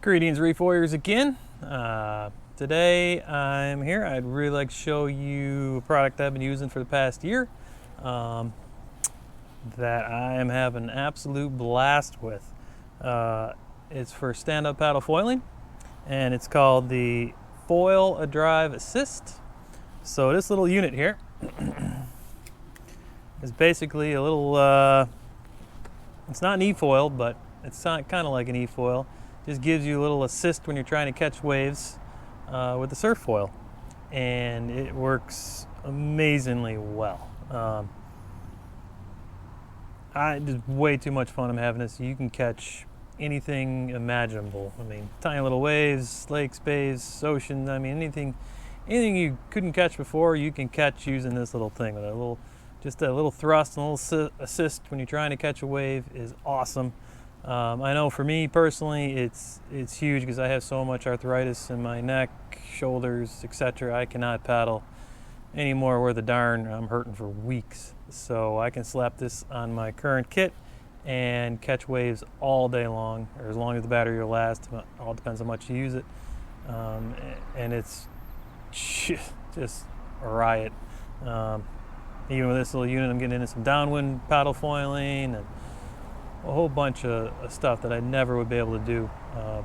Greetings, reef warriors again. Today I'm here. I'd really like to show you a product I've been using for the past year that I am having an absolute blast with. It's for stand-up paddle foiling, and it's called the Foil Drive Assist. So this little unit here is basically a little, it's not an e-foil, but it's kind of like an e-foil. Just gives you a little assist when you're trying to catch waves with the surf foil, and it works amazingly well. Just way too much fun I'm having this. You can catch anything imaginable. I mean, tiny little waves, lakes, bays, oceans. I mean, anything you couldn't catch before, you can catch using this little thing with just a little thrust and a little assist when you're trying to catch a wave is awesome. I know for me personally, it's huge because I have so much arthritis in my neck, shoulders, etc. I cannot paddle anymore worth a darn. I'm hurting for weeks. So I can slap this on my current kit and catch waves all day long, or as long as the battery will last. It all depends how much you use it. And it's just a riot. Even with this little unit, I'm getting into some downwind paddle foiling and a whole bunch of stuff that I never would be able to do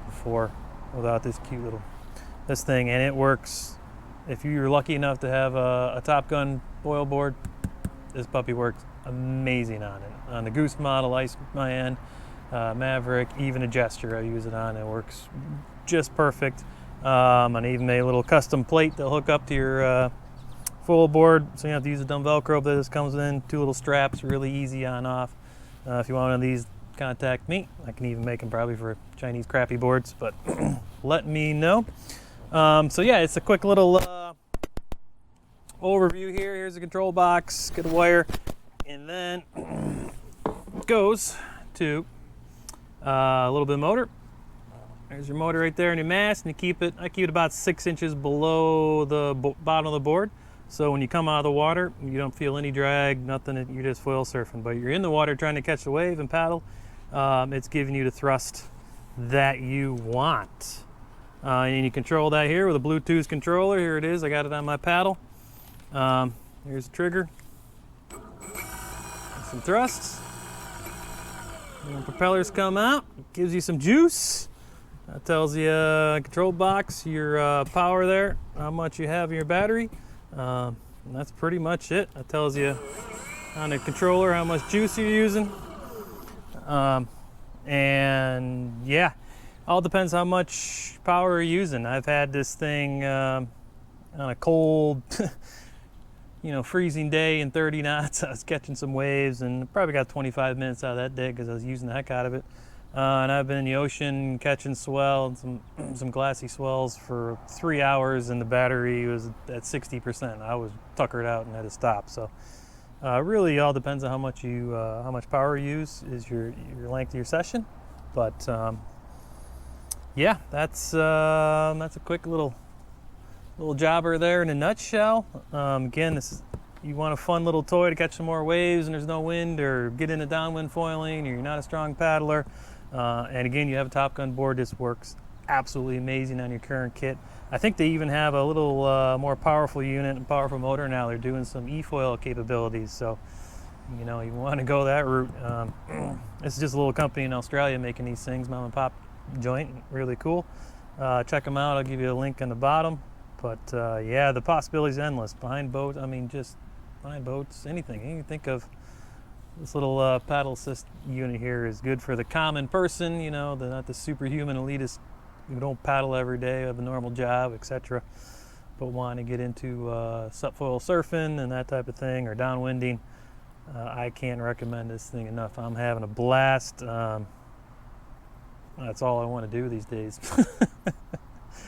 before without this cute little thing. And it works. If you're lucky enough to have a Top Gun foil board, this puppy works amazing on it. On the Goose model, Ice Man, Maverick, even a Gesture I use it on. It works just perfect. And even made a little custom plate that'll hook up to your foil board, so you don't have to use a dumb Velcro. But this comes in 2 little straps, really easy on off. If you want one of these, contact me. I can even make them probably for Chinese crappy boards, but let me know. So yeah, it's a quick little overview here. Here's the control box, get a wire, and then it goes to a little bit of motor. There's your motor right there and your mast, and I keep it about 6 inches below the bottom of the board. So when you come out of the water, you don't feel any drag, nothing, you're just foil surfing. But you're in the water trying to catch the wave and paddle, it's giving you the thrust that you want. And you control that here with a Bluetooth controller. Here it is, I got it on my paddle. Here's the trigger. Some thrusts. And the propellers come out, it gives you some juice. That tells you, control box, your power there, how much you have in your battery. And that's pretty much it. It tells you on the controller how much juice you're using. And yeah, all depends how much power you're using. I've had this thing on a cold, freezing day in 30 knots. I was catching some waves and probably got 25 minutes out of that day because I was using the heck out of it. And I've been in the ocean catching swell and some glassy swells for 3 hours, and the battery was at 60%. I was tuckered out and had to stop. So really all depends on how much power you use is your length of your session. But yeah, that's a quick little jobber there in a nutshell. Again, you want a fun little toy to catch some more waves and there's no wind, or get into downwind foiling, or you're not a strong paddler. And again, you have a Top Gun board. This works absolutely amazing on your current kit. I think they even have a little more powerful unit and powerful motor now. They're doing some e-foil capabilities, so you want to go that route. This is just a little company in Australia making these things, mom and pop joint, really cool. Check them out. I'll give you a link on the bottom. But yeah, the possibilities endless. Behind boats, anything you can think of. This little paddle assist unit here is good for the common person, not the superhuman elitist who don't paddle every day, have a normal job, etc. But want to get into subfoil surfing and that type of thing, or downwinding. I can't recommend this thing enough. I'm having a blast. That's all I want to do these days.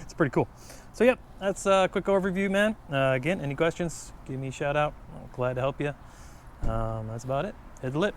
It's pretty cool. So yep, that's a quick overview, man. Again, any questions, give me a shout out. I'm glad to help you. That's about it. Hit the lip.